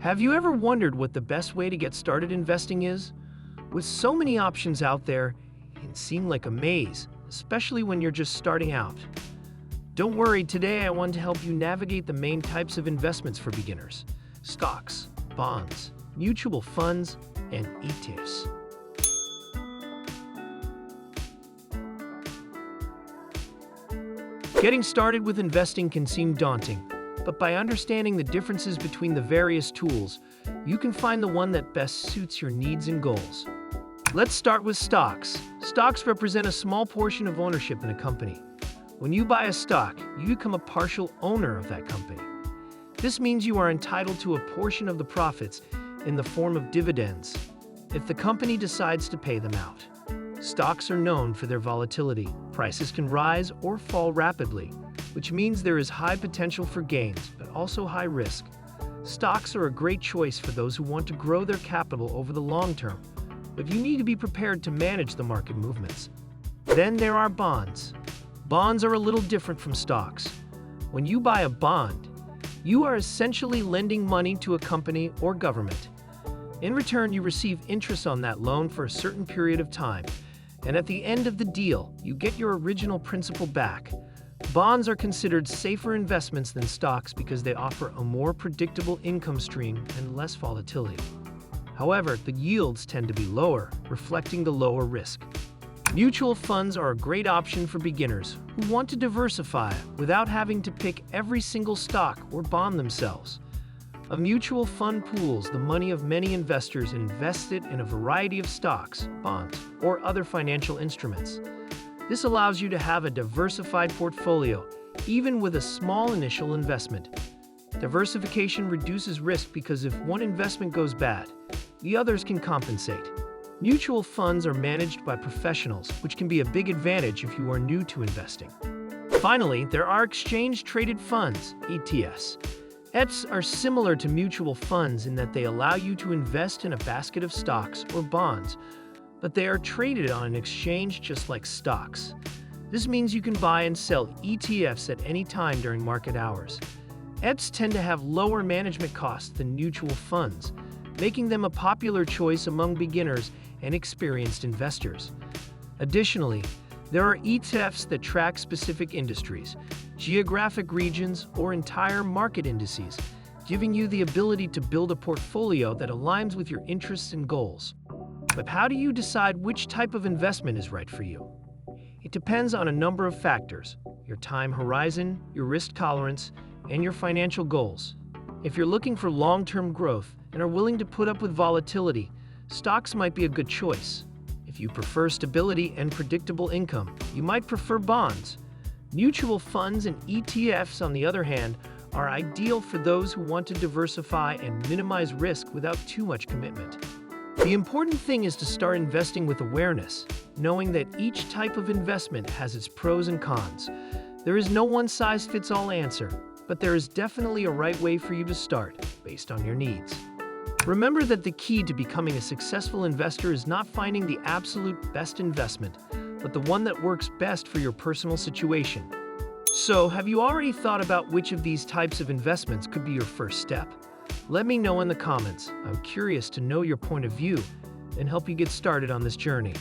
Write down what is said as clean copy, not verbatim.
Have you ever wondered what the best way to get started investing is? With so many options out there, it can seem like a maze, especially when you're just starting out. Don't worry, today I want to help you navigate the main types of investments for beginners: stocks, bonds, mutual funds, and ETFs. Getting started with investing can seem daunting, but by understanding the differences between the various tools, you can find the one that best suits your needs and goals. Let's start with stocks. Stocks represent a small portion of ownership in a company. When you buy a stock, you become a partial owner of that company. This means you are entitled to a portion of the profits in the form of dividends if the company decides to pay them out. Stocks are known for their volatility. Prices can rise or fall rapidly, which means there is high potential for gains, but also high risk. Stocks are a great choice for those who want to grow their capital over the long term, but you need to be prepared to manage the market movements. Then there are bonds. Bonds are a little different from stocks. When you buy a bond, you are essentially lending money to a company or government. In return, you receive interest on that loan for a certain period of time, and at the end of the deal, you get your original principal back. Bonds are considered safer investments than stocks because they offer a more predictable income stream and less volatility. However, the yields tend to be lower, reflecting the lower risk. Mutual funds are a great option for beginners who want to diversify without having to pick every single stock or bond themselves. A mutual fund pools the money of many investors and invests it in a variety of stocks, bonds, or other financial instruments. This allows you to have a diversified portfolio, even with a small initial investment. Diversification reduces risk because if one investment goes bad, the others can compensate. Mutual funds are managed by professionals, which can be a big advantage if you are new to investing. Finally, there are exchange-traded funds, ETFs. ETFs are similar to mutual funds in that they allow you to invest in a basket of stocks or bonds, but they are traded on an exchange just like stocks. This means you can buy and sell ETFs at any time during market hours. ETFs tend to have lower management costs than mutual funds, making them a popular choice among beginners and experienced investors. Additionally, there are ETFs that track specific industries, geographic regions, or entire market indices, giving you the ability to build a portfolio that aligns with your interests and goals. But how do you decide which type of investment is right for you? It depends on a number of factors: your time horizon, your risk tolerance, and your financial goals. If you're looking for long-term growth and are willing to put up with volatility, stocks might be a good choice. If you prefer stability and predictable income, you might prefer bonds. Mutual funds and ETFs, on the other hand, are ideal for those who want to diversify and minimize risk without too much commitment. The important thing is to start investing with awareness, knowing that each type of investment has its pros and cons. There is no one-size-fits-all answer, but there is definitely a right way for you to start, based on your needs. Remember that the key to becoming a successful investor is not finding the absolute best investment, but the one that works best for your personal situation. So, have you already thought about which of these types of investments could be your first step? Let me know in the comments. I'm curious to know your point of view and help you get started on this journey.